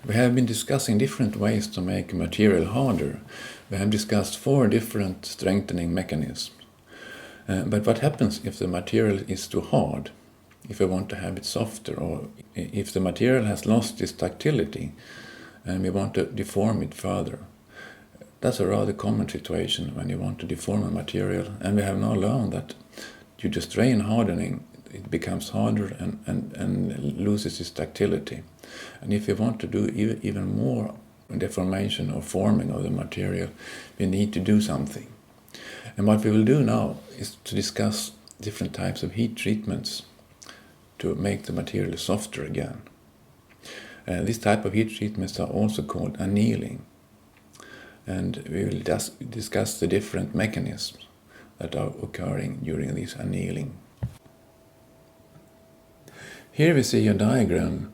We have been discussing different ways to make material harder. We have discussed 4 different strengthening mechanisms. But what happens if the material is too hard? If we want to have it softer, or if the material has lost its ductility and we want to deform it further? That's a rather common situation when you want to deform a material, and we have now learned that due to strain hardening, it becomes harder and loses its ductility. And if we want to do even more deformation or forming of the material, we need to do something. And what we will do now is to discuss different types of heat treatments to make the material softer again. This type of heat treatments are also called annealing. And we will discuss the different mechanisms that are occurring during this annealing. Here we see a diagram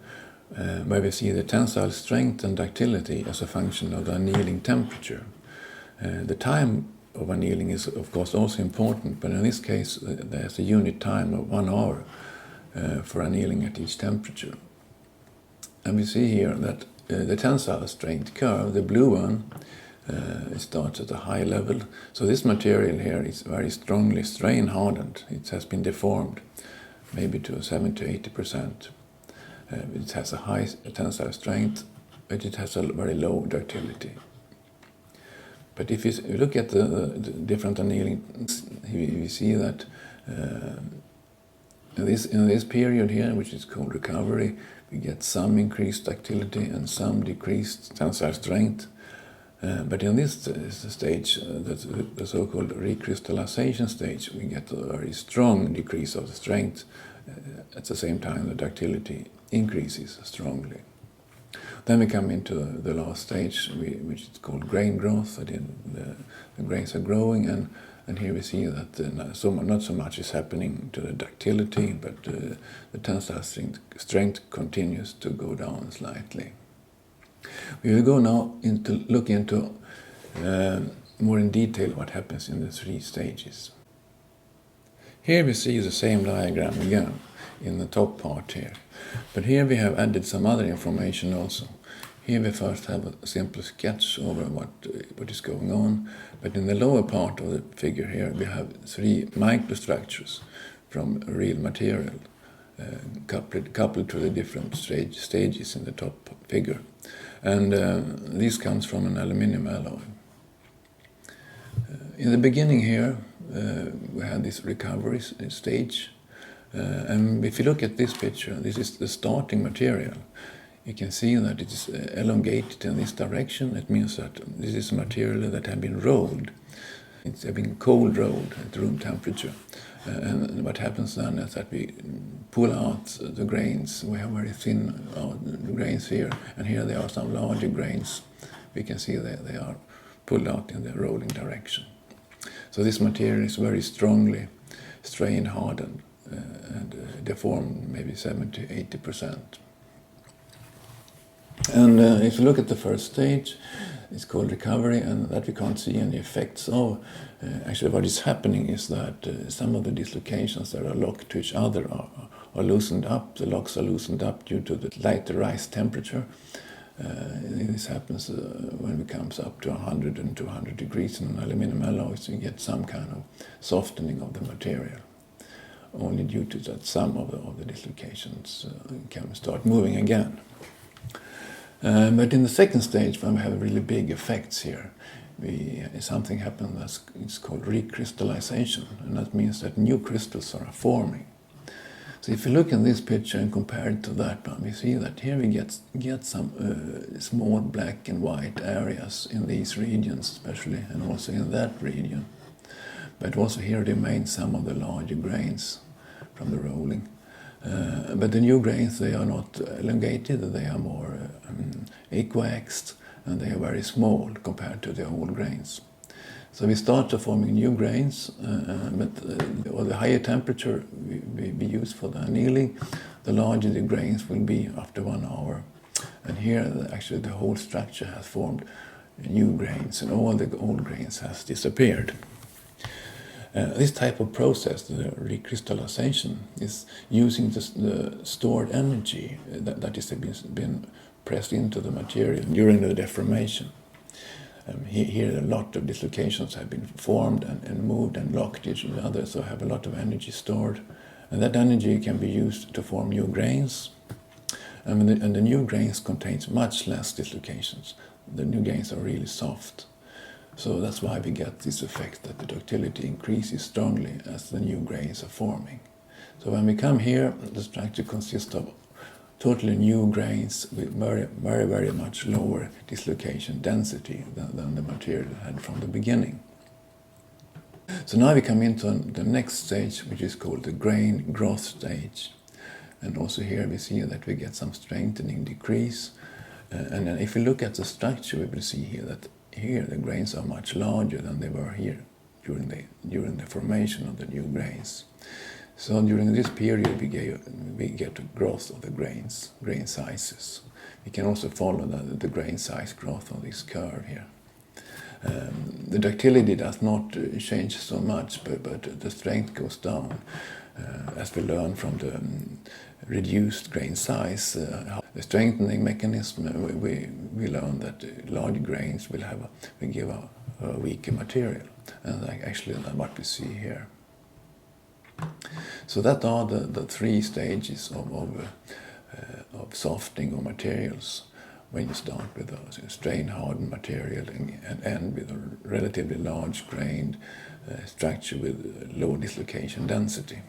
where we see the tensile strength and ductility as a function of the annealing temperature. The time of annealing is of course also important, but in this case there's a unit time of 1 hour for annealing at each temperature. And we see here that the tensile strength curve, the blue one, it starts at a high level. So this material here is very strongly strain hardened. It has been deformed maybe to 70–80%. It has a high tensile strength, but it has a very low ductility. But if you look at the different annealing, we see that in this period here, which is called recovery, we get some increased ductility and some decreased tensile strength. But in this stage, the so-called recrystallization stage, we get a very strong decrease of the strength. At the same time, the ductility increases strongly. Then we come into the last stage, which is called grain growth. That the grains are growing, and here we see that not so much is happening to the ductility, but the tensile strength continues to go down slightly. We will go now look into more in detail what happens in the 3 stages. Here we see the same diagram again in the top part here. But here we have added some other information also. Here we first have a simple sketch over what is going on, but in the lower part of the figure here we have 3 microstructures from real material coupled to the different stages in the top figure. And this comes from an aluminium alloy. In the beginning here we had this recovery stage, and if you look at this picture, this is the starting material. You can see that it is elongated in this direction. It means that this is a material that has been rolled. It's been cold rolled at room temperature. And what happens then is that we pull out the grains. We have very thin grains here, and here there are some larger grains. We can see that they are pulled out in the rolling direction. So this material is very strongly strain hardened and deformed maybe 70–80%. And if you look at the first stage, it's called recovery, and that we can't see any effects of. Actually, what is happening is that some of the dislocations that are locked to each other are loosened up. The locks are loosened up due to the lighter rise temperature. This happens when it comes up to 100 and 200 degrees in aluminum alloys. You get some kind of softening of the material, only due to that some of the dislocations can start moving again. But in the second stage, when we have really big effects here, something happens that's called recrystallization, and that means that new crystals are forming. So if you look in this picture and compare it to that one, we see that here we get some small black and white areas in these regions especially, and also in that region. But also here remain some of the larger grains from the rolling. But the new grains, they are not elongated, they are more equiaxed, and they are very small compared to the old grains. So we start forming new grains, but the higher temperature we use for the annealing, the larger the grains will be after 1 hour. And here actually the whole structure has formed new grains, and all the old grains has disappeared. This type of process, the recrystallization, is using the stored energy that has been pressed into the material during the deformation. Here a lot of dislocations have been formed and moved and locked each other, so have a lot of energy stored. And that energy can be used to form new grains. And the new grains contains much less dislocations. The new grains are really soft. So that's why we get this effect that the ductility increases strongly as the new grains are forming. So when we come here, the structure consists of totally new grains with very, very, very much lower dislocation density than the material had from the beginning. So now we come into the next stage, which is called the grain growth stage. And also here we see that we get some strengthening decrease. And then if we look at the structure, we will see here that here the grains are much larger than they were here during the formation of the new grains. So during this period we get a growth of the grain sizes. We can also follow the grain size growth on this curve here. The ductility does not change so much, but the strength goes down as we learn from the reduced grain size. The strengthening mechanism, we learn that large grains will give a weaker material, and actually that's what we see here. So that are the three stages of softening of materials. When you start with a strain-hardened material and end with a relatively large grained structure with low dislocation density.